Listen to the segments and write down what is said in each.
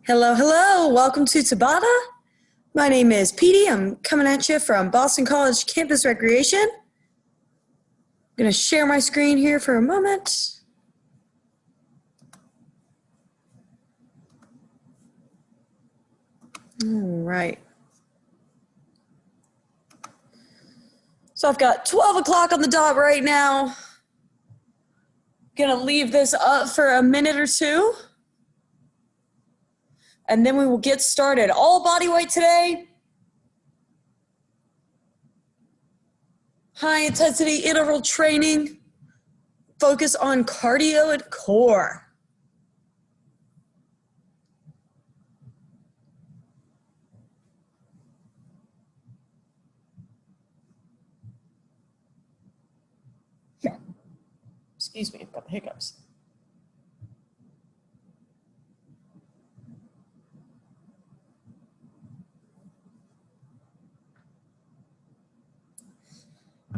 Hello, hello. Welcome to Tabata. My name is Petey. I'm coming at you from Boston College Campus Recreation. I'm going to share my screen here for a moment. All right. So I've got 12 o'clock on the dot right now. Going to leave this up for a minute or two. And then we will get started. All body weight today. High intensity interval training. Focus on cardio and core. Excuse me, I've got the hiccups.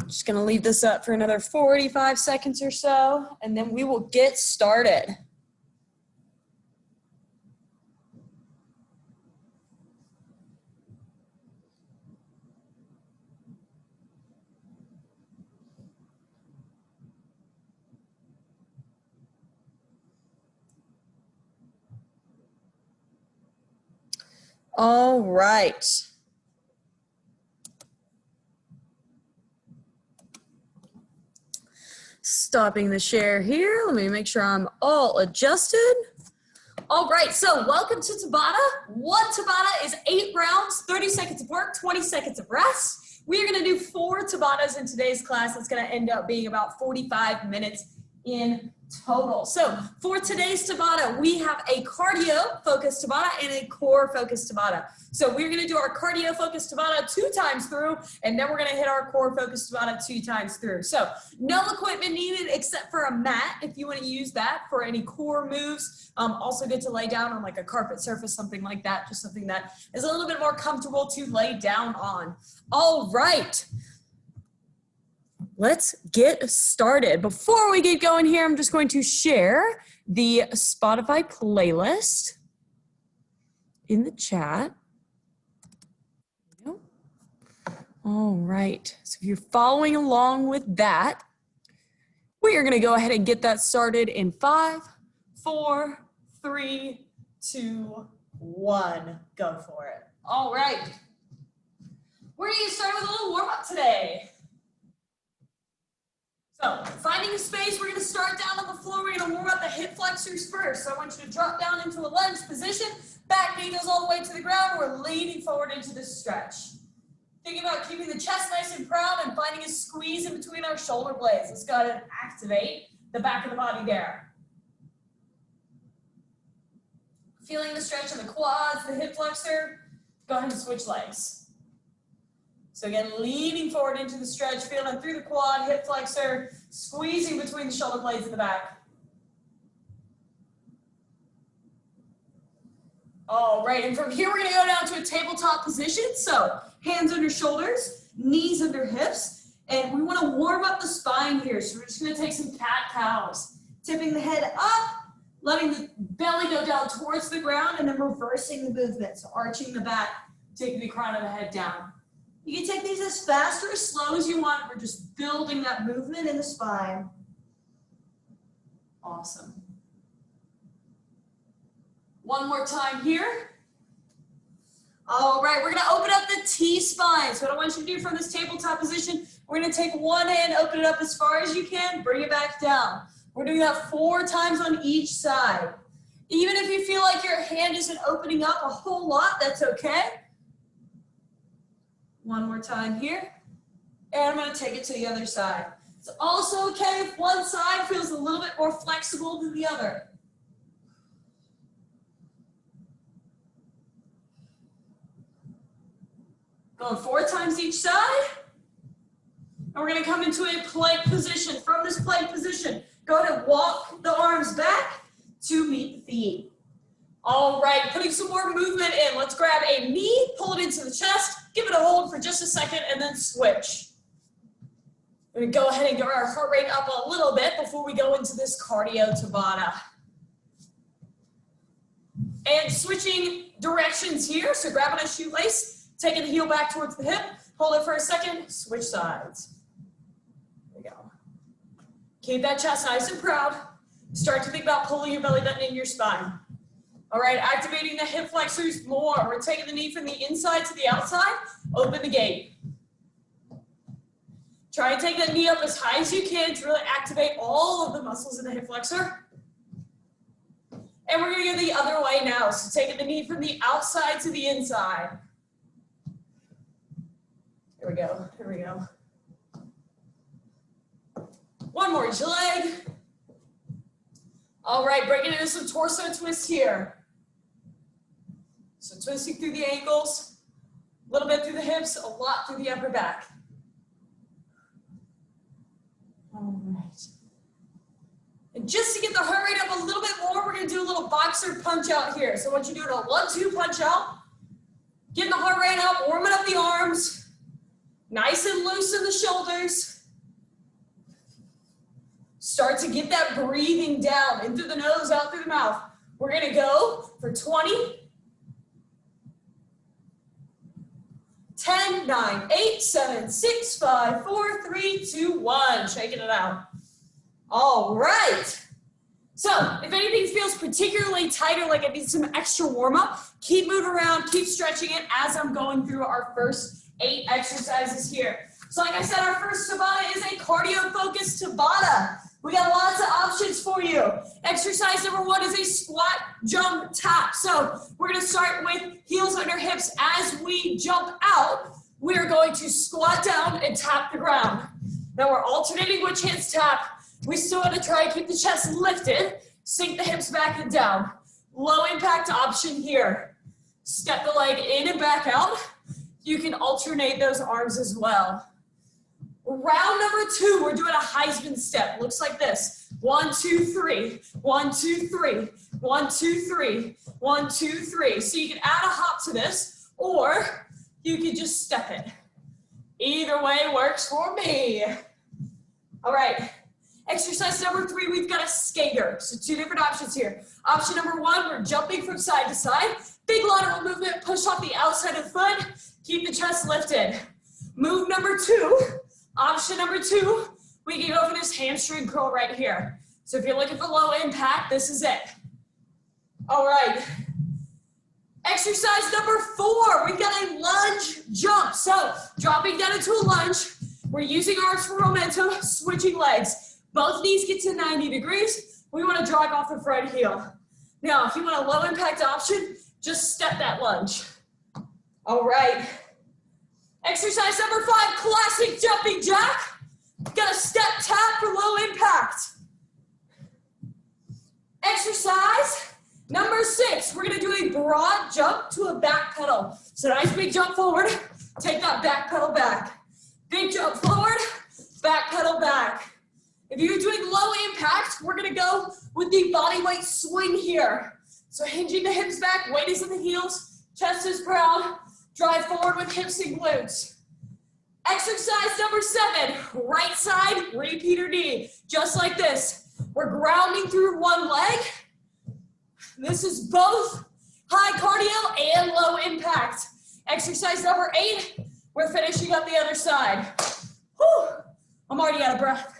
Just gonna leave this up for another 45 seconds or so, and then we will get started. All right. Stopping the share here. Let me make sure I'm all adjusted. All right, so welcome to Tabata. One Tabata is 8 rounds, 30 seconds of work, 20 seconds of rest. We are gonna do 4 Tabatas in today's class. It's gonna end up being about 45 minutes in total. So for today's Tabata, we have a cardio focused Tabata and a core focused Tabata. So we're gonna do our cardio focused Tabata 2 times through, and then we're gonna hit our core focused Tabata 2 times through. So no equipment needed except for a mat if you wanna use that for any core moves. Also good to lay down on like a carpet surface, something like that, just something that is a little bit more comfortable to lay down on. All right. Let's get started. Before we get going here, I'm just going to share the Spotify playlist in the chat. All right, so if you're following along with that, we are gonna go ahead and get that started in 5, 4, 3, 2, 1. Go for it. All right, we're gonna get started with a little warm up today. So finding a space, we're going to start down on the floor. We're going to warm up the hip flexors first. So I want you to drop down into a lunge position. Back knee goes all the way to the ground. We're leaning forward into this stretch. Thinking about keeping the chest nice and proud and finding a squeeze in between our shoulder blades. Let's go ahead and activate the back of the body there. Feeling the stretch in the quads, the hip flexor. Go ahead and switch legs. So again, leaning forward into the stretch, feeling through the quad, hip flexor, squeezing between the shoulder blades in the back. All right, and from here, we're gonna go down to a tabletop position. So hands under shoulders, knees under hips, and we wanna warm up the spine here. So we're just gonna take some cat-cows, tipping the head up, letting the belly go down towards the ground, and then reversing the movement. So arching the back, taking the crown of the head down. You can take these as fast or as slow as you want. We're just building that movement in the spine. Awesome. One more time here. All right, we're gonna open up the T-spine. So what I want you to do from this tabletop position, we're gonna take one hand, open it up as far as you can, bring it back down. We're doing that 4 times on each side. Even if you feel like your hand isn't opening up a whole lot, that's okay. One more time here, and I'm gonna take it to the other side. It's also okay if one side feels a little bit more flexible than the other. Going 4 times each side, and we're gonna come into a plank position. From this plank position, go ahead and walk the arms back to meet the feet. All right, putting some more movement in. Let's grab a knee, pull it into the chest, give it a hold for just a second, and then switch. We're gonna go ahead and get our heart rate up a little bit before we go into this cardio Tabata. And switching directions here. So grabbing a shoelace, taking the heel back towards the hip, hold it for a second, switch sides. There we go. Keep that chest nice and proud. Start to think about pulling your belly button in your spine. All right, activating the hip flexors more. We're taking the knee from the inside to the outside. Open the gate. Try and take that knee up as high as you can to really activate all of the muscles in the hip flexor. And we're gonna go the other way now. So taking the knee from the outside to the inside. Here we go, here we go. One more each leg. All right, breaking into some torso twists here. So twisting through the ankles, a little bit through the hips, a lot through the upper back. All right. And just to get the heart rate up a little bit more, we're gonna do a little boxer punch out here. So I want you to do a 1-2 punch out. Getting the heart rate up, warming up the arms. Nice and loose in the shoulders. Start to get that breathing down, in through the nose, out through the mouth. We're gonna go for 20, 10, 9, 8, 7, 6, 5, 4, 3, 2, 1. Shaking it out. All right. So if anything feels particularly tight or like it needs some extra warm up, keep moving around, keep stretching it as I'm going through our first 8 exercises here. So like I said, our first Tabata is a cardio-focused Tabata. We got lots of options for you. Exercise number 1 is a squat, jump, tap. So we're gonna start with heels under hips. As we jump out, we're going to squat down and tap the ground. Now we're alternating which hands tap. We still want to try and keep the chest lifted, sink the hips back and down. Low impact option here. Step the leg in and back out. You can alternate those arms as well. Round number 2, we're doing a Heisman step. Looks like this. 1, 2, 3. 1, 2, 3. 1, 2, 3. 1, 2, 3. So you can add a hop to this, or you can just step it. Either way works for me. All right. Exercise number 3, we've got a skater. So 2 different options here. Option number 1, we're jumping from side to side. Big lateral movement, push off the outside of the foot. Keep the chest lifted. Move number 2. Option number 2, we can go for this hamstring curl right here. So if you're looking for low impact, this is it. All right. Exercise number 4, we've got a lunge jump. So dropping down into a lunge, we're using arms for momentum, switching legs. Both knees get to 90 degrees. We want to drag off the front heel. Now, if you want a low impact option, just step that lunge. All right. Exercise number 5, classic jumping jack. Got a step tap for low impact. Exercise number 6, we're gonna do a broad jump to a back pedal. So nice big jump forward, take that back pedal back. Big jump forward, back pedal back. If you're doing low impact, we're gonna go with the body weight swing here. So hinging the hips back, weight is in the heels, chest is proud, drive forward with hips and glutes. Exercise number 7, right side, repeater knee, just like this. We're grounding through one leg. This is both high cardio and low impact. Exercise number 8, we're finishing up the other side. Whew, I'm already out of breath.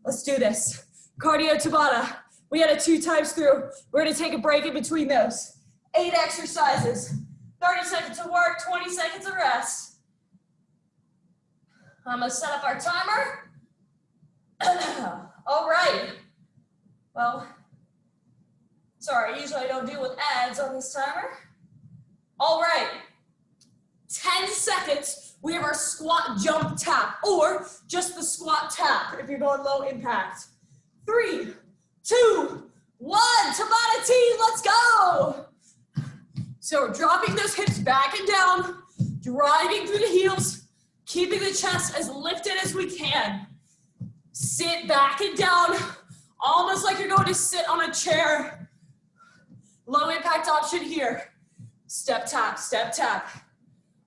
Let's do this. Cardio Tabata. We had it 2 times through. We're gonna take a break in between those. 8 exercises. 30 seconds of work, 20 seconds of rest. I'm gonna set up our timer. All right. Well, sorry, usually I don't deal with ads on this timer. All right. 10 seconds. We have our squat jump tap, or just the squat tap if you're going low impact. 3, 2, 1, Tabata team, let's go. So we're dropping those hips back and down, driving through the heels, keeping the chest as lifted as we can. Sit back and down, almost like you're going to sit on a chair. Low impact option here. Step tap, step tap.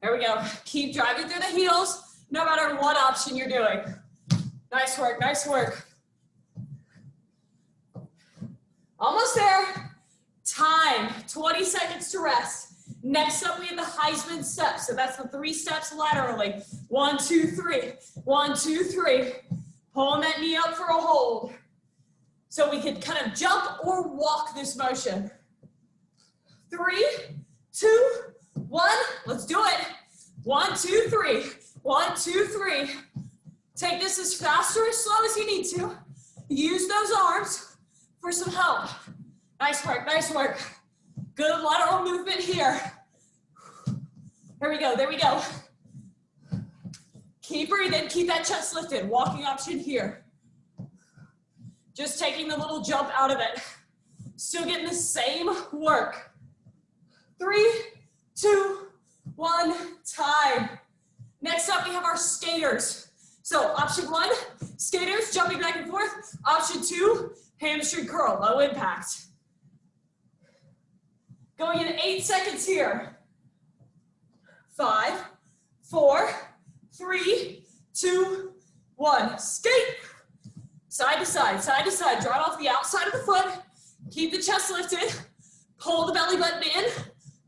There we go. Keep driving through the heels, no matter what option you're doing. Nice work, nice work. Almost there. Time, 20 seconds to rest. Next up, we have the Heisman step. So that's the 3 steps laterally. 1, 2, 3. 1, 2, 3. Pulling that knee up for a hold. So we can kind of jump or walk this motion. 3, 2, 1. Let's do it. 1, 2, 3. 1, 2, 3. Take this as fast or as slow as you need to. Use those arms for some help. Nice work, nice work. Good lateral movement here. There we go, there we go. Keep breathing, keep that chest lifted. Walking option here. Just taking the little jump out of it. Still getting the same work. 3, 2, 1, time. Next up, we have our skaters. So option 1, skaters jumping back and forth. Option 2, hamstring curl, low impact. Going in 8 seconds here. 5, 4, 3, 2, 1. Skate. Side to side, side to side. Draw it off the outside of the foot. Keep the chest lifted. Pull the belly button in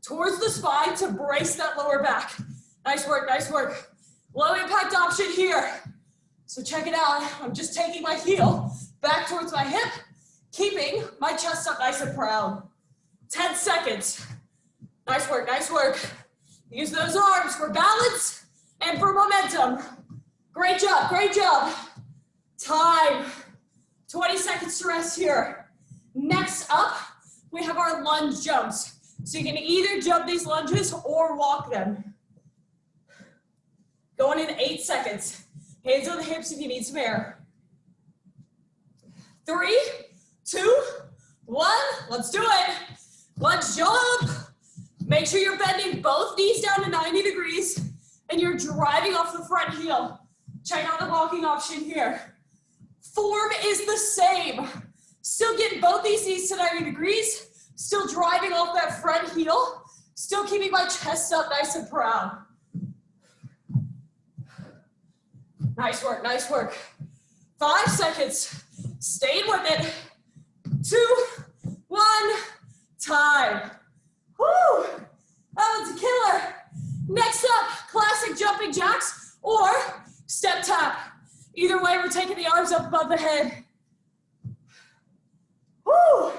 towards the spine to brace that lower back. Nice work, nice work. Low impact option here. So check it out. I'm just taking my heel back towards my hip, keeping my chest up nice and proud. 10 seconds. Nice work, nice work. Use those arms for balance and for momentum. Great job, great job. Time. 20 seconds to rest here. Next up, we have our lunge jumps. So you can either jump these lunges or walk them. Going in 8 seconds. Hands on the hips if you need some air. 3, 2, 1. Let's do it. Lunge jump. Make sure you're bending both knees down to 90 degrees and you're driving off the front heel. Check out the walking option here. Form is the same. Still getting both these knees to 90 degrees. Still driving off that front heel. Still keeping my chest up nice and proud. Nice work, nice work. 5 seconds. Stay with it. 2, 1, time. Woo! That was a killer. Next up, classic jumping jacks or step tap. Either way, we're taking the arms up above the head. Woo!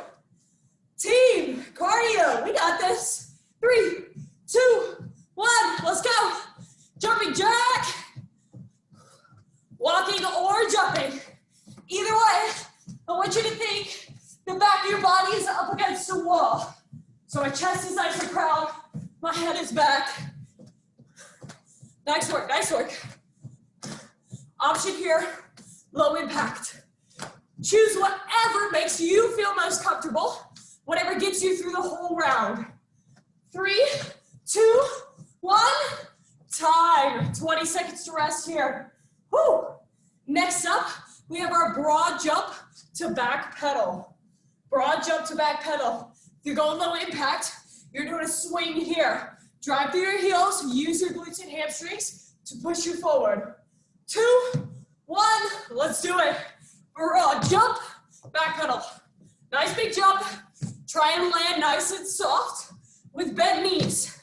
Team, cardio, we got this. 3, 2, 1, let's go. Jumping jack. Walking or jumping. Either way, I want you to think the back of your body is up against the wall. So my chest is nice and proud, my head is back. Nice work, nice work. Option here, low impact. Choose whatever makes you feel most comfortable, whatever gets you through the whole round. 3, 2, 1, time. 20 seconds to rest here. Woo. Next up, we have our broad jump to back pedal. Broad jump to back pedal. If you're going low impact, you're doing a swing here. Drive through your heels, use your glutes and hamstrings to push you forward. 2, 1, let's do it. Broad jump, back pedal. Nice big jump. Try and land nice and soft with bent knees.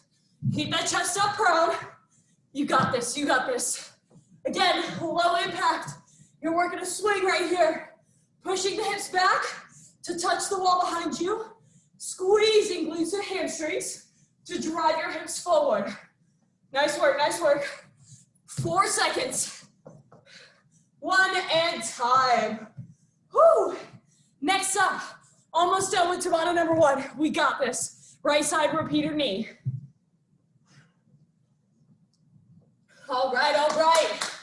Keep that chest up proud. You got this, you got this. Again, low impact. You're working a swing right here. Pushing the hips back to touch the wall behind you. Squeezing glutes and hamstrings to drive your hips forward. Nice work, nice work. 4 seconds. 1 and time. Whew. Next up, almost done with Tabata number 1. We got this. Right side repeater knee. All right, all right.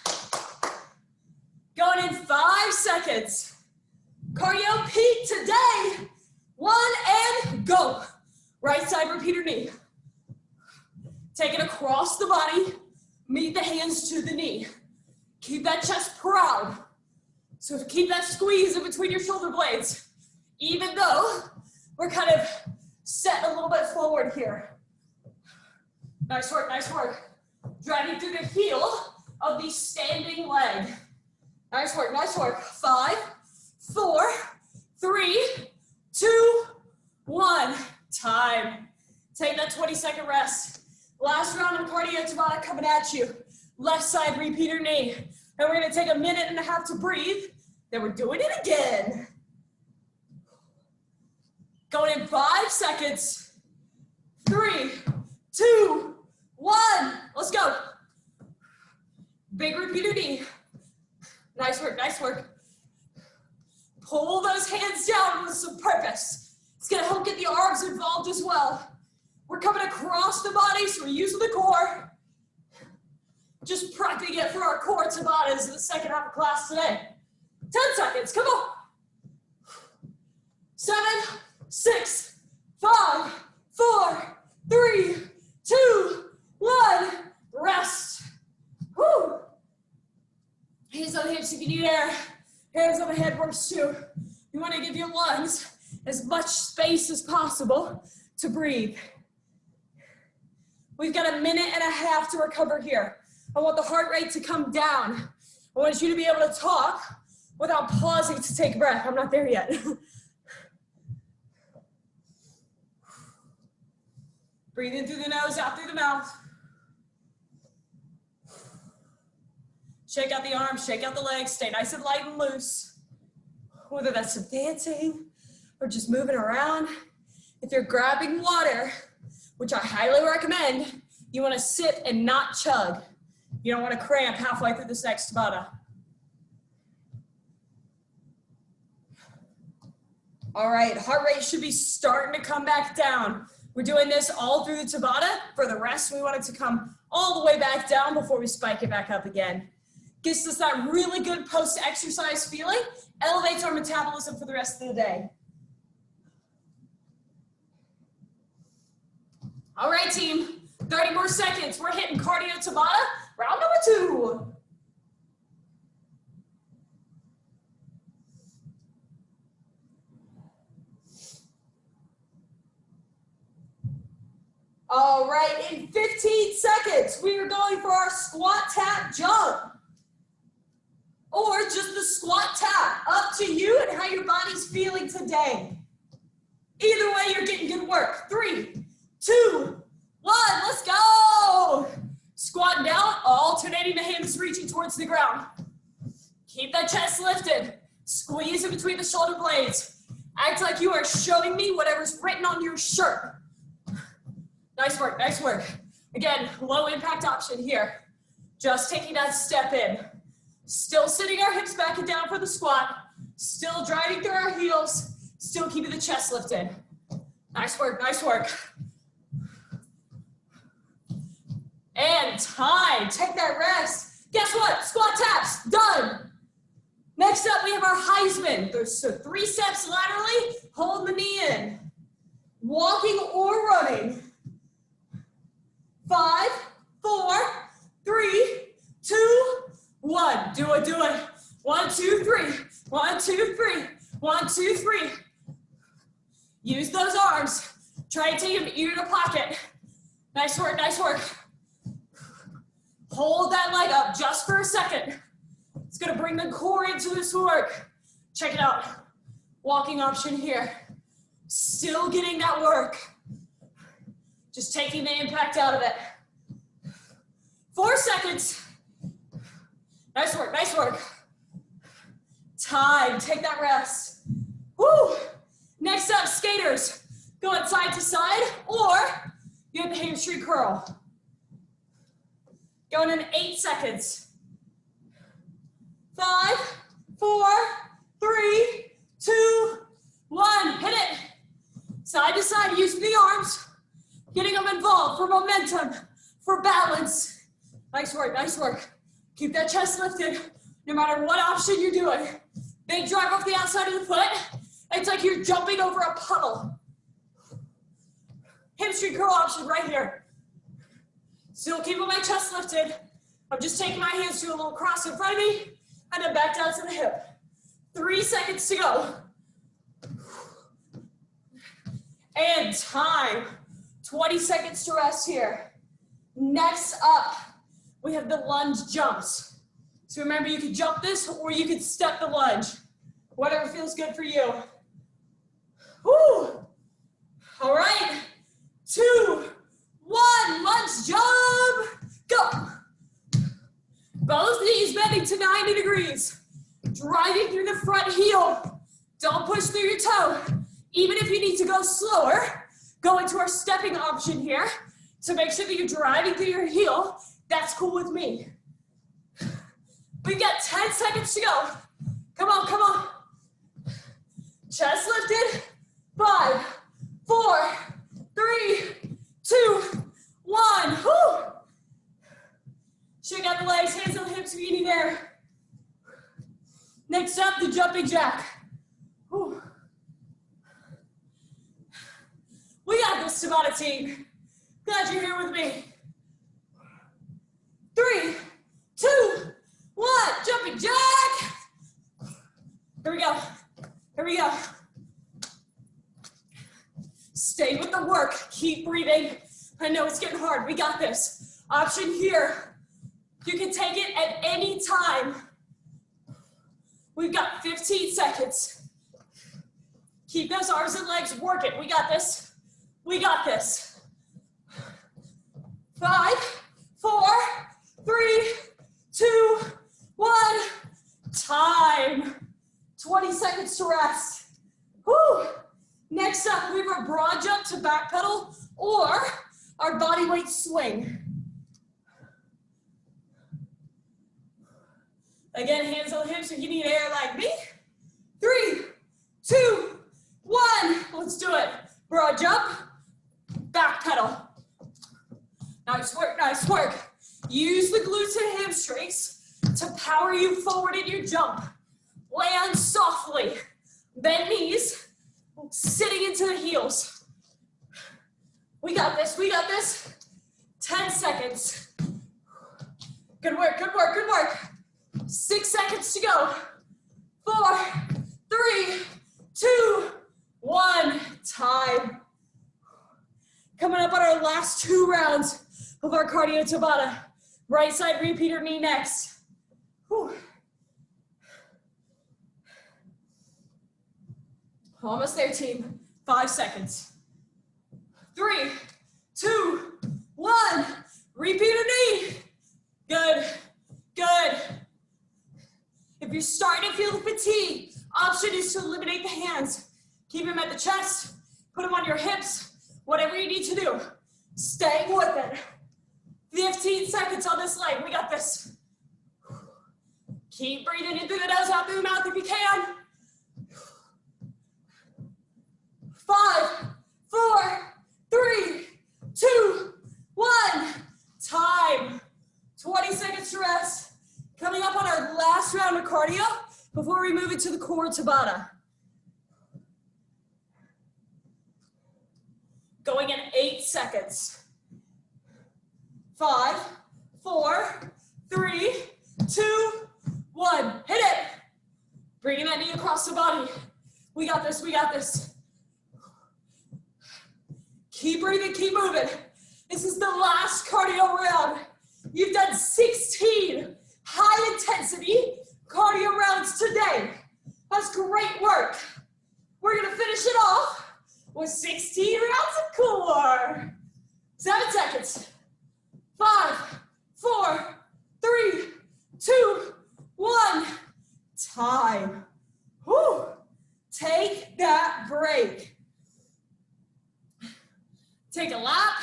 Going in 5 seconds. Cardio peak today. 1 and go. Right side repeater knee. Take it across the body. Meet the hands to the knee. Keep that chest proud. So keep that squeeze in between your shoulder blades. Even though we're kind of set a little bit forward here. Nice work, nice work. Driving through the heel of the standing leg. Nice work, nice work. 5, 4, 3, 2, 1. 20-second rest. Last round of cardio Tabata coming at you. Left side repeater knee. And we're gonna take a minute and a half to breathe. Then we're doing it again. Going in 5 seconds. 3, 2, 1. Let's go. Big repeater knee. Nice work, nice work. Pull those hands down with some purpose. It's gonna help get the arms involved as well. We're coming across the body, so we're using the core. Just prepping it for our core Tabatas in the second half of class today. 10 seconds, come on. 7, 6, 5, 4, 3, 2, 1. Rest. Whew. Hands on hips if you need air. Hands on the head works too. You want to give your lungs as much space as possible to breathe. We've got a minute and a half to recover here. I want the heart rate to come down. I want you to be able to talk without pausing to take a breath. I'm not there yet. Breathe in through the nose, out through the mouth. Shake out the arms, shake out the legs, stay nice and light and loose. Whether that's some dancing or just moving around. If you're grabbing water, which I highly recommend, you want to sit and not chug. You don't want to cramp halfway through this next Tabata. All right, heart rate should be starting to come back down. We're doing this all through the Tabata. For the rest, we want it to come all the way back down before we spike it back up again. Gives us that really good post-exercise feeling, elevates our metabolism for the rest of the day. All right, team, 30 more seconds. We're hitting cardio Tabata, round number 2. All right, in 15 seconds, we are going for our squat tap jump. Or just the squat tap, up to you and how your body's feeling today. Either way, you're getting good work. 3, 2, 1, let's go. Squatting down, alternating the hands reaching towards the ground. Keep that chest lifted. Squeeze in between the shoulder blades. Act like you are showing me whatever's written on your shirt. Nice work, nice work. Again, low impact option here. Just taking that step in. Still sitting our hips back and down for the squat. Still driving through our heels. Still keeping the chest lifted. Nice work, nice work. And time, take that rest. Guess what? Squat taps, done. Next up, we have our Heisman. So 3 steps laterally, hold the knee in. Walking or running. 5, 4, 3, 2, 1. Do it, do it. 1, 2, 3. 1, 2, 3. 1, 2, 3. Use those arms. Try to take them ear to pocket. Nice work, nice work. Hold that leg up just for a second. It's gonna bring the core into this work. Check it out. Walking option here. Still getting that work. Just taking the impact out of it. 4 seconds. Nice work, nice work. Time, take that rest. Woo! Next up, skaters. Going side to side, or you have the hamstring curl. Going in 8 seconds. 5, 4, 3, 2, 1. Hit it. Side to side, using the arms. Getting them involved for momentum, for balance. Nice work, nice work. Keep that chest lifted, no matter what option you're doing. Big drive off the outside of the foot. It's like you're jumping over a puddle. Hamstring curl option right here. Still keeping my chest lifted. I'm just taking my hands to a little cross in front of me, and then back down to the hip. 3 seconds to go. And time. 20 seconds to rest here. Next up, we have the lunge jumps. So remember, you can jump this or you can step the lunge. Whatever feels good for you. Woo! All right, 2, Both knees bending to 90 degrees. Driving through the front heel. Don't push through your toe. Even if you need to go slower, go into our stepping option here. So make sure that you're driving through your heel. That's cool with me. We've got 10 seconds to go. Come on, come on. Chest lifted. 5, 4, 3, 2, 1. Whew. Shake out the legs, hands on the hips if you need air. Next up, the jumping jack. Whew. We got this, Tabata team. Glad you're here with me. 3, 2, 1, jumping jack. Here we go, here we go. Stay with the work, keep breathing. I know it's getting hard, we got this. Option here, you can take it at any time. We've got 15 seconds. Keep those arms and legs working. We got this. We got this. 5, 4, 3, 2, 1. Time. 20 seconds to rest. Whew. Next up, we have our broad jump to back pedal or our body weight swing. Again, hands on the hips if you need air like me. 3, 2, 1. Let's do it. Broad jump, back pedal. Nice work, nice work. Use the glutes and hamstrings to power you forward in your jump. Land softly. Bend knees, sitting into the heels. We got this, we got this. 10 seconds. Good work, good work, good work. 6 seconds to go. 4, 3, 2, 1. Time. Coming up on our last 2 rounds of our cardio Tabata. Right side repeater knee next. Whew. Almost there, team. 5 seconds. 3, 2, 1. Repeater knee. Good, good. If you're starting to feel the fatigue, option is to eliminate the hands. Keep them at the chest, put them on your hips, whatever you need to do. Stay with it. 15 seconds on this leg, we got this. Keep breathing in through the nose, out through the mouth if you can. 5, 4, 3, 2, 1. Time. 20 seconds to rest. Coming up on our last round of cardio before we move into the core Tabata. Going in 8 seconds. 5, 4, 3, 2, 1. Hit it. Bringing that knee across the body. We got this, we got this. Keep breathing, keep moving. This is the last cardio round. You've done 16 high intensity cardio rounds today. That's great work. We're gonna finish it off with 16 rounds of core. 7 seconds. 5, 4, 3, 2, 1. Time. Whew. Take that break. Take a lap,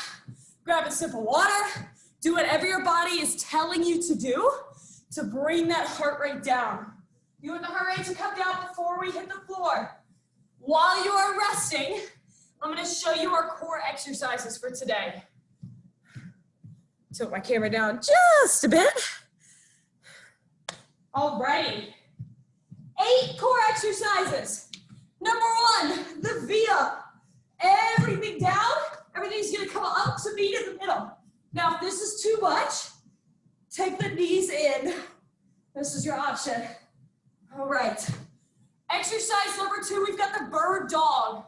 grab a sip of water, do whatever your body is telling you to do to bring that heart rate down. You want the heart rate to come down before we hit the floor. While you are resting, I'm gonna show you our core exercises for today. Tilt my camera down just a bit. Alrighty. 8 core exercises. Number 1, the V-up. Everything down, everything's gonna come up to meet in the middle. Now, if this is too much, take the knees in. This is your option. All right. Exercise number 2, we've got the bird dog.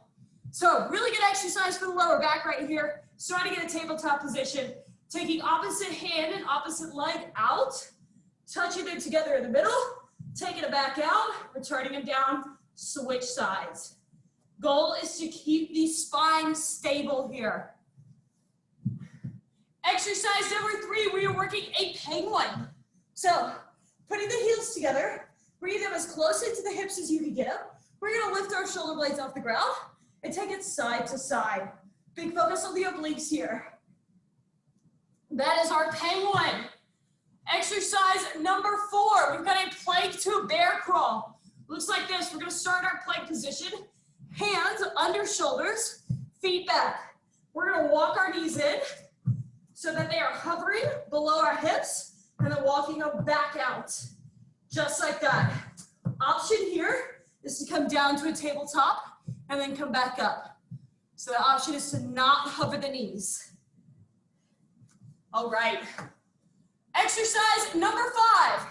So really good exercise for the lower back right here. Starting in a tabletop position, taking opposite hand and opposite leg out, touching them together in the middle, taking it back out, returning them down, switch sides. Goal is to keep the spine stable here. Exercise number 3, we are working a penguin. So putting the heels together, bringing them as close into the hips as you can get them. We're gonna lift our shoulder blades off the ground and take it side to side. Big focus on the obliques here. That is our penguin. Exercise number 4. We've got a plank to a bear crawl. Looks like this. We're gonna start our plank position. Hands under shoulders, feet back. We're gonna walk our knees in so that they are hovering below our hips and then walking them back out. Just like that. Option here is to come down to a tabletop and then come back up. So the option is to not hover the knees. All right. Exercise number 5.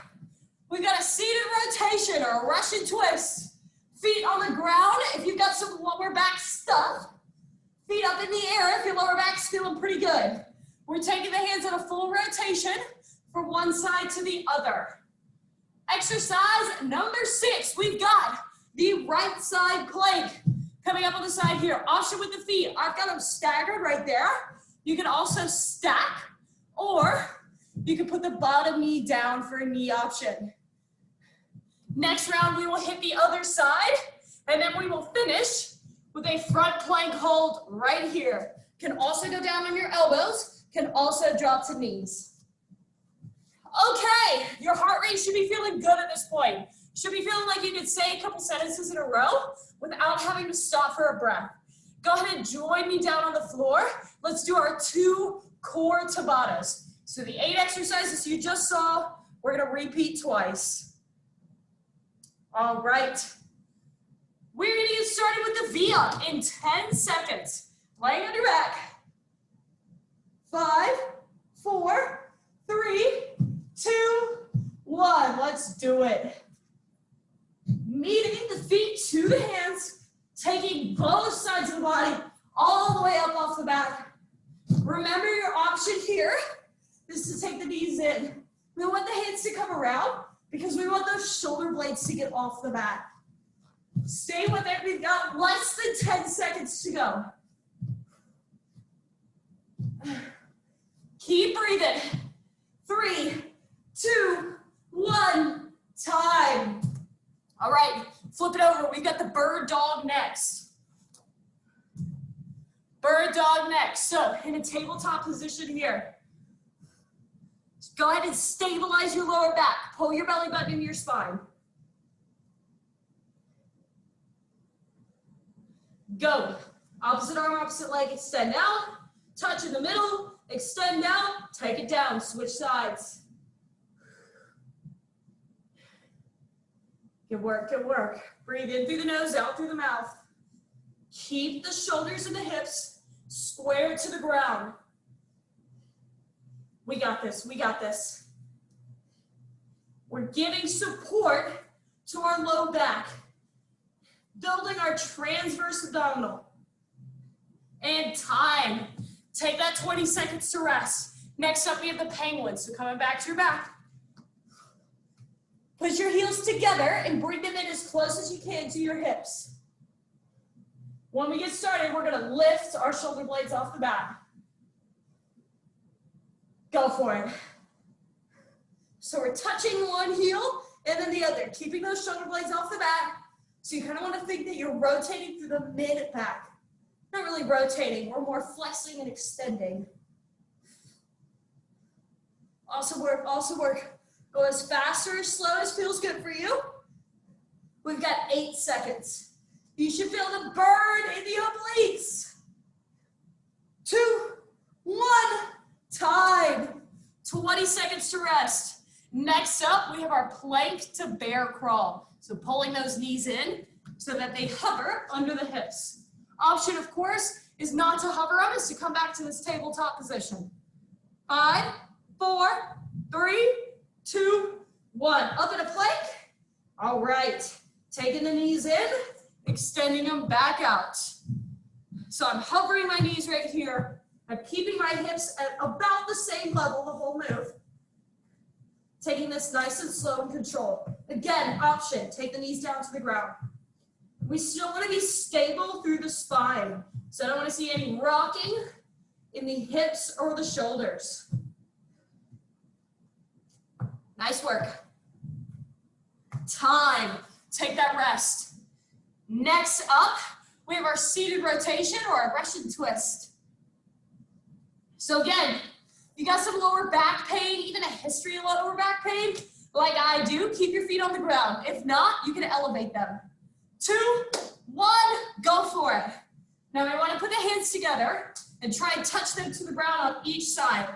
We've got a seated rotation or a Russian twist. Feet on the ground if you've got some lower back stuff. Feet up in the air if your lower back's feeling pretty good. We're taking the hands in a full rotation from one side to the other. Exercise number 6. We've got the right side plank coming up on the side here. Option with the feet. I've got them staggered right there. You can also stack, or you can put the bottom knee down for a knee option. Next round, we will hit the other side, and then we will finish with a front plank hold right here. Can also go down on your elbows, can also drop to knees. Okay, your heart rate should be feeling good at this point. Should be feeling like you could say a couple sentences in a row without having to stop for a breath. Go ahead and join me down on the floor. Let's do our 2 core Tabatas. So the 8 exercises you just saw, we're gonna repeat twice. All right. We're gonna get started with the V-up in 10 seconds. Laying on your back. 5, 4, 3, 2, 1. Let's do it. Meeting the feet to the hands, taking both sides of the body all the way up off the mat. Remember your option here is to take the knees in. We want the hands to come around because we want those shoulder blades to get off the mat. Stay with it. We've got less than 10 seconds to go. Keep breathing. 3, 2, 1, time. All right, flip it over. We've got the bird dog next. Bird dog next. So in a tabletop position here. Go ahead and stabilize your lower back. Pull your belly button into your spine. Go. Opposite arm, opposite leg, extend out. Touch in the middle, extend out, take it down, switch sides. Good work, good work. Breathe in through the nose, out through the mouth. Keep the shoulders and the hips square to the ground. We got this, we got this. We're giving support to our low back, building our transverse abdominal. And time. Take that 20 seconds to rest. Next up, we have the penguin. So coming back to your back. Put your heels together and bring them in as close as you can to your hips. When we get started, we're gonna lift our shoulder blades off the mat. Go for it. So we're touching one heel and then the other, keeping those shoulder blades off the mat. So you kind of want to think that you're rotating through the mid-back. Not really rotating, we're more flexing and extending. Also work, also work. Go as fast or as slow as feels good for you. We've got 8 seconds. You should feel the burn in the obliques. 2, 1, time. 20 seconds to rest. Next up, we have our plank to bear crawl. So pulling those knees in so that they hover under the hips. Option, of course, is not to hover them, is to come back to this tabletop position. 5, 4, 3, 2, 1. Up in a plank. All right. Taking the knees in, extending them back out. So I'm hovering my knees right here. I'm keeping my hips at about the same level the whole move. Taking this nice and slow and controlled. Again, option, take the knees down to the ground. We still want to be stable through the spine. So I don't want to see any rocking in the hips or the shoulders. Nice work. Time. Take that rest. Next up, we have our seated rotation or our Russian twist. So again, you got some lower back pain, even a history of lower back pain, like I do, keep your feet on the ground. If not, you can elevate them. 2, 1, go for it. Now we want to put the hands together and try and touch them to the ground on each side.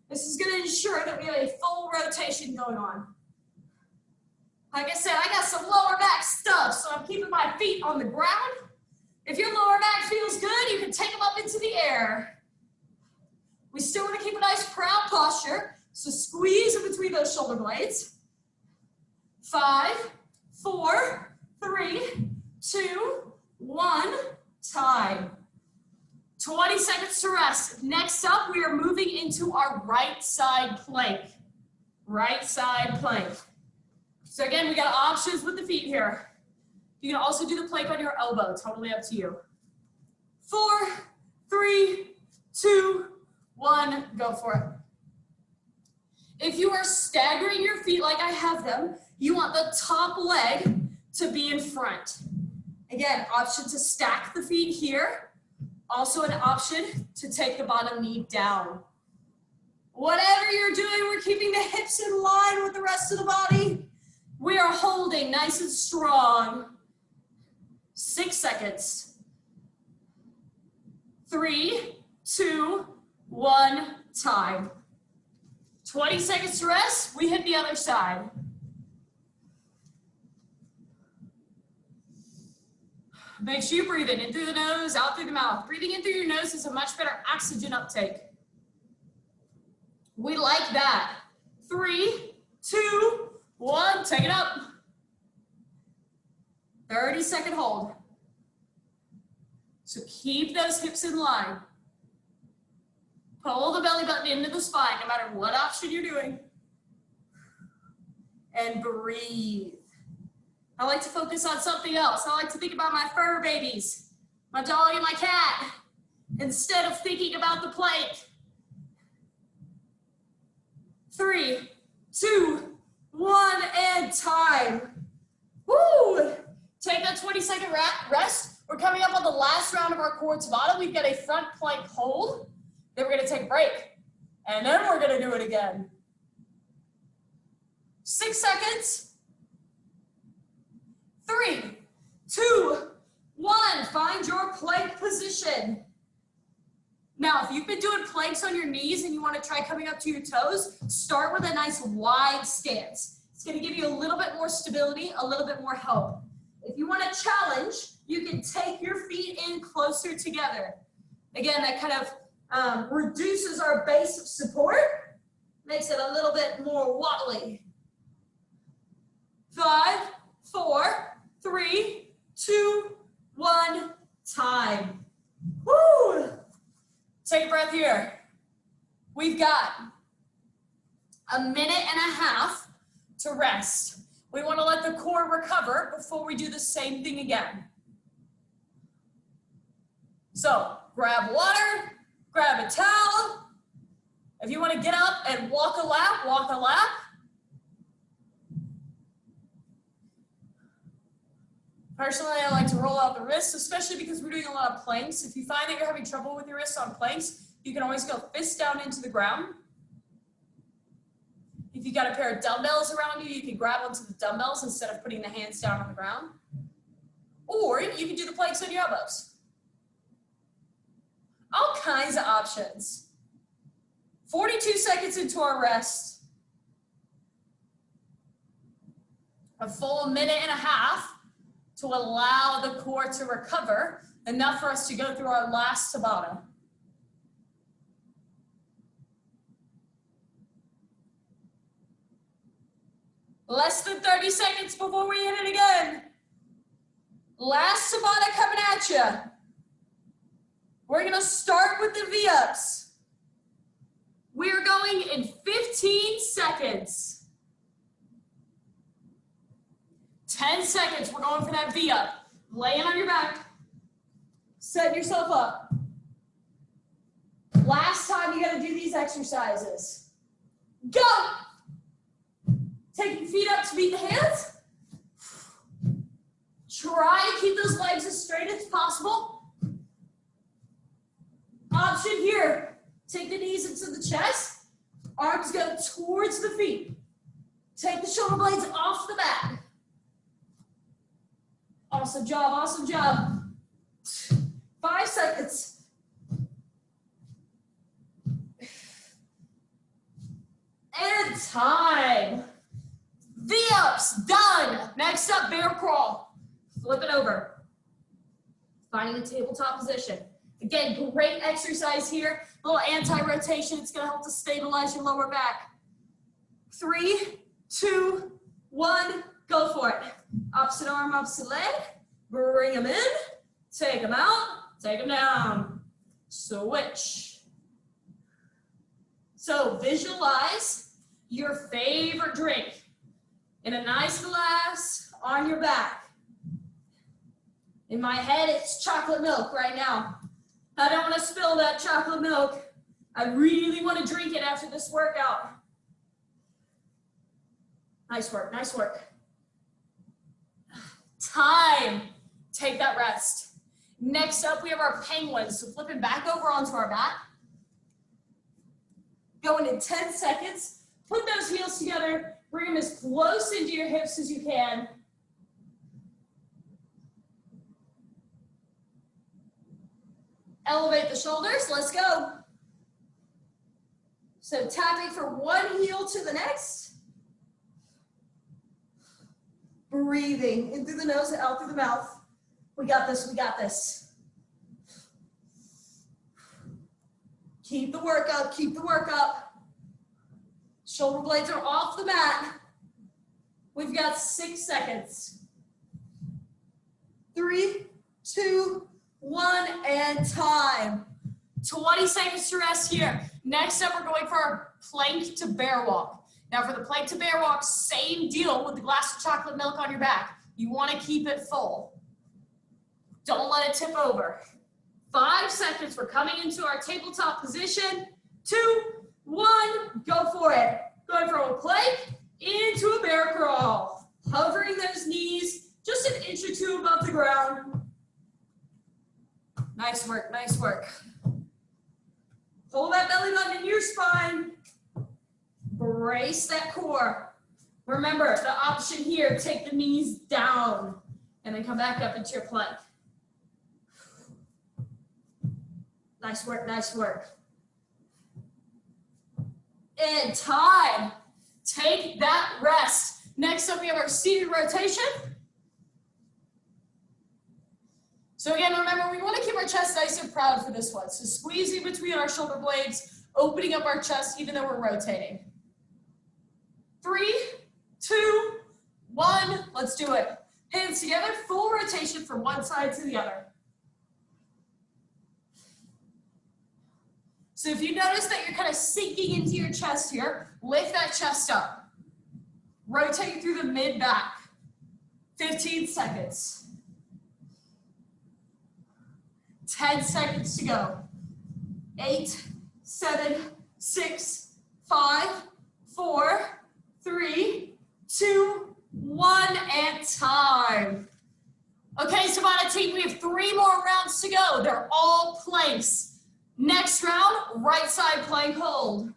This is going to ensure that we have a full rotation going on. Like I said, I got some lower back stuff, so I'm keeping my feet on the ground. If your lower back feels good, you can take them up into the air. We still want to keep a nice proud posture, so squeeze in between those shoulder blades. 5, 4, 3, 2, 1, time. 20 seconds to rest. Next up, we are moving into our right side plank. Right side plank. So again, we got options with the feet here. You can also do the plank on your elbow, totally up to you. 4, 3, 2, 1, go for it. If you are staggering your feet like I have them, you want the top leg to be in front. Again, option to stack the feet here. Also an option to take the bottom knee down. Whatever you're doing, we're keeping the hips in line with the rest of the body. We are holding nice and strong. 6 seconds. 3, 2, 1, time. 20 seconds to rest. We hit the other side. Make sure you breathe in through the nose, out through the mouth. Breathing in through your nose is a much better oxygen uptake. We like that. 3, 2, 1, take it up. 30-second hold. So keep those hips in line. Pull the belly button into the spine, no matter what option you're doing. And breathe. I like to focus on something else. I like to think about my fur babies, my dog and my cat, instead of thinking about the plank. 3, 2, 1, and time. Woo! Take that 20-second rest. We're coming up on the last round of our core Tabata. We've got a front plank hold. Then we're going to take a break. And then we're going to do it again. 6 seconds. 3, 2, 1. Find your plank position. Now, if you've been doing planks on your knees and you want to try coming up to your toes, start with a nice wide stance. It's going to give you a little bit more stability, a little bit more help. If you want to challenge, you can take your feet in closer together. Again, that kind of reduces our base of support, makes it a little bit more wobbly. 5, 4, 3, 2, 1, time. Woo! Take a breath here. We've got a minute and a half to rest. We want to let the core recover before we do the same thing again. So grab water, grab a towel. If you want to get up and walk a lap, walk a lap. Personally, I like to roll out the wrists, especially because we're doing a lot of planks. If you find that you're having trouble with your wrists on planks, you can always go fist down into the ground. If you got a pair of dumbbells around you, you can grab onto the dumbbells instead of putting the hands down on the ground. Or you can do the planks on your elbows. All kinds of options. 42 seconds into our rest. A full minute and a half to allow the core to recover, enough for us to go through our last Tabata. Less than 30 seconds before we hit it again. Last Tabata coming at you. We're gonna start with the V-ups. We are going in 15 seconds. 10 seconds, we're going for that V-up. Laying on your back. Set yourself up. Last time you gotta do these exercises. Go! Taking feet up to beat the hands. Try to keep those legs as straight as possible. Option here, take the knees into the chest. Arms go towards the feet. Take the shoulder blades off the mat. Awesome job, awesome job. 5 seconds. And time. V-ups, done. Next up, bear crawl. Flip it over. Finding a tabletop position. Again, great exercise here. A little anti-rotation. It's going to help to stabilize your lower back. 3, 2, 1, go for it. Opposite arm, opposite leg. Bring them in. Take them out. Take them down. Switch. So visualize your favorite drink in a nice glass on your back. In my head, it's chocolate milk right now. I don't want to spill that chocolate milk. I really want to drink it after this workout. Nice work, nice work. Time. Take that rest. Next up, we have our penguins. So flipping back over onto our mat. Going in 10 seconds. Put those heels together. Bring them as close into your hips as you can. Elevate the shoulders. Let's go. So tapping from one heel to the next. Breathing in through the nose and out through the mouth. We got this, we got this. Keep the work up, keep the work up. Shoulder blades are off the mat. We've got 6 seconds. 3, 2, 1, and time. 20 seconds to rest here. Next up, we're going for our plank to bear walk. Now for the plank to bear walk, same deal with the glass of chocolate milk on your back. You want to keep it full. Don't let it tip over. 5 seconds. We're coming into our tabletop position. 2, 1, go for it. Going from a plank into a bear crawl. Hovering those knees just an inch or two above the ground. Nice work, nice work. Hold that belly button in your spine. Brace that core. Remember, the option here, take the knees down and then come back up into your plank. Nice work, nice work. And time. Take that rest. Next up, we have our seated rotation. So again, remember, we want to keep our chest nice and proud for this one. So squeezing between our shoulder blades, opening up our chest even though we're rotating. 3, 2, 1, let's do it. Hands together, full rotation from one side to the other. So if you notice that you're kind of sinking into your chest here, lift that chest up. Rotate through the mid-back. 15 seconds. 10 seconds to go. 8, 7, 6, 5, 4, 3, 2, 1, and time. Okay, Tabata team, we have 3 more rounds to go. They're all planks. Next round, right side plank hold.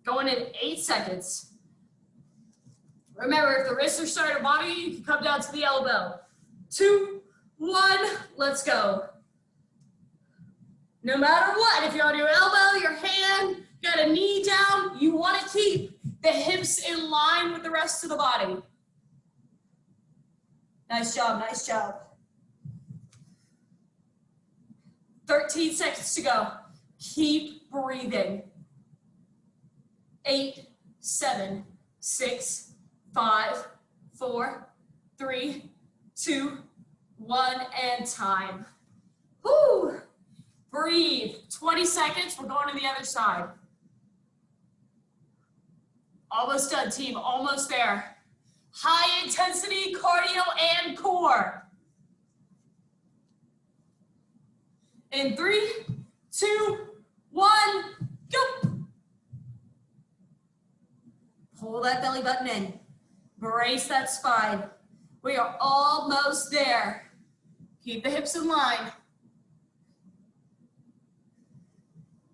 Going in 8 seconds. Remember, if the wrists are starting to bother you, you can come down to the elbow. 2, 1, let's go. No matter what, if you're on your elbow, your hand, got a knee down, you want to keep the hips in line with the rest of the body. Nice job, nice job. 13 seconds to go. Keep breathing. 8, 7, 6, 5, 4, 3, 2, 1, and time. Whew. Breathe. 20 seconds. We're going to the other side. Almost done, team. Almost there. High intensity cardio and core. In 3, 2, 1, go. Pull that belly button in. Brace that spine. We are almost there. Keep the hips in line.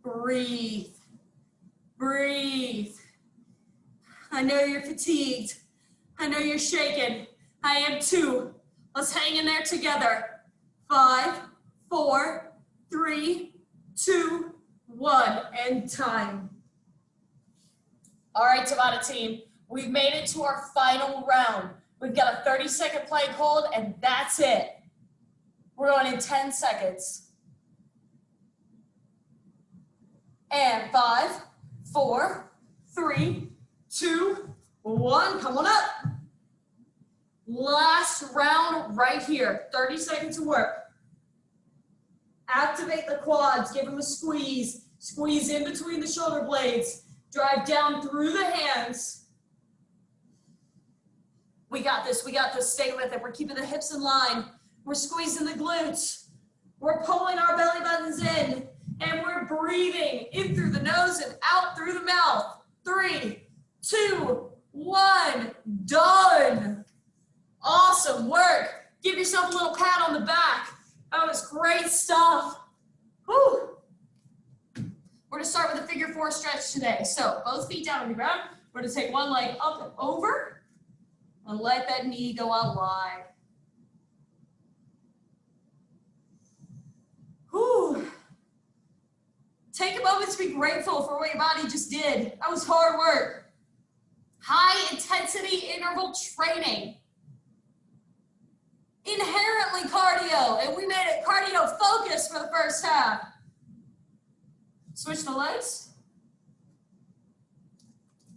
Breathe. Breathe. I know you're fatigued. I know you're shaken. I am too. Let's hang in there together. 5, 4, 3, 2, 1, and time. All right, Tabata team, we've made it to our final round. We've got a 30-second plank hold, and that's it. We're going in 10 seconds. And 5, 4, 3, 2, 1. Come on up. Last round right here. 30 seconds of work. Activate the quads. Give them a squeeze. Squeeze in between the shoulder blades. Drive down through the hands. We got this. We got this. Stay with it. We're keeping the hips in line. We're squeezing the glutes. We're pulling our belly buttons in. And we're breathing in through the nose and out through the mouth. 3, 2, 1. Done. Awesome work. Give yourself a little pat on the back. That was great stuff. Whew. We're gonna start with a figure 4 stretch today. So both feet down on the ground. We're gonna take one leg up and over and let that knee go out wide. Whew. Take a moment to be grateful for what your body just did. That was hard work. High intensity interval training. Inherently cardio, and we made it cardio focused for the first half. Switch the legs.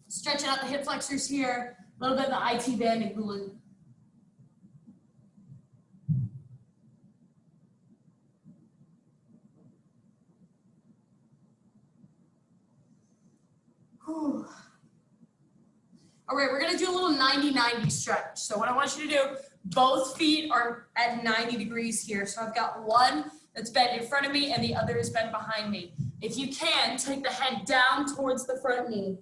Stretching out the hip flexors here. A little bit of the IT band and glute. Whew. All right, we're gonna do a little 90-90 stretch. So what I want you to do, both feet are at 90 degrees here. So I've got one that's bent in front of me and the other is bent behind me. If you can, take the head down towards the front knee.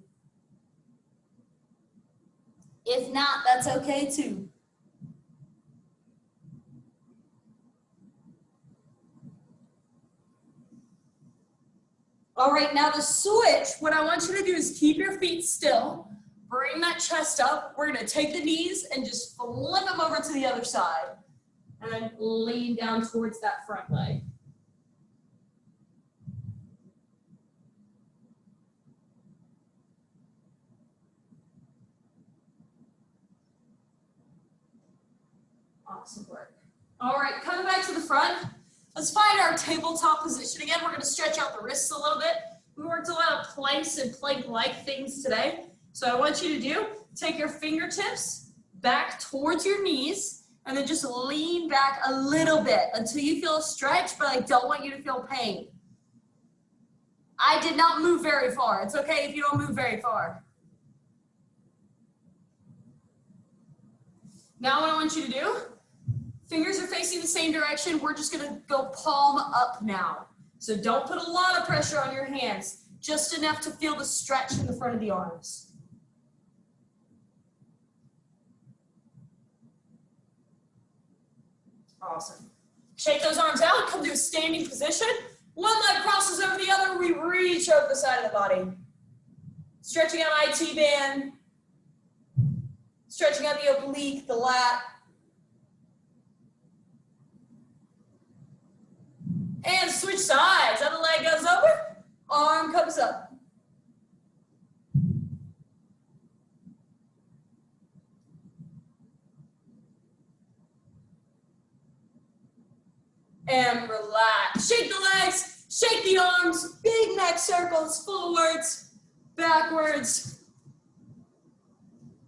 If not, that's okay too. All right, now to switch, what I want you to do is keep your feet still. Bring that chest up. We're gonna take the knees and just flip them over to the other side. And then lean down towards that front leg. Awesome work. All right, coming back to the front. Let's find our tabletop position again. We're gonna stretch out the wrists a little bit. We worked a lot of planks and plank-like things today. So I want you to do, take your fingertips back towards your knees and then just lean back a little bit until you feel a stretch, but I don't want you to feel pain. I did not move very far. It's okay if you don't move very far. Now what I want you to do, fingers are facing the same direction. We're just gonna go palm up now. So don't put a lot of pressure on your hands, just enough to feel the stretch in the front of the arms. Awesome. Shake those arms out, come to a standing position. One leg crosses over the other, we reach over the side of the body. Stretching out IT band. Stretching out the oblique, the lat. And switch sides. Other leg goes over, arm comes up. And relax. Shake the legs, shake the arms, big neck circles, forwards, backwards.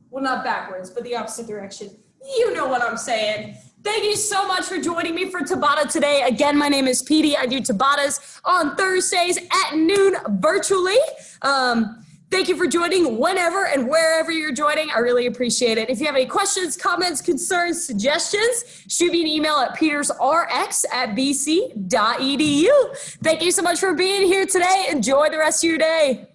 Well, not backwards, but the opposite direction. You know what I'm saying. Thank you so much for joining me for Tabata today. Again, my name is Petey. I do Tabatas on Thursdays at noon virtually. Thank you for joining whenever and wherever you're joining. I really appreciate it. If you have any questions, comments, concerns, suggestions, shoot me an email at petersrx@bc.edu. Thank you so much for being here today. Enjoy the rest of your day.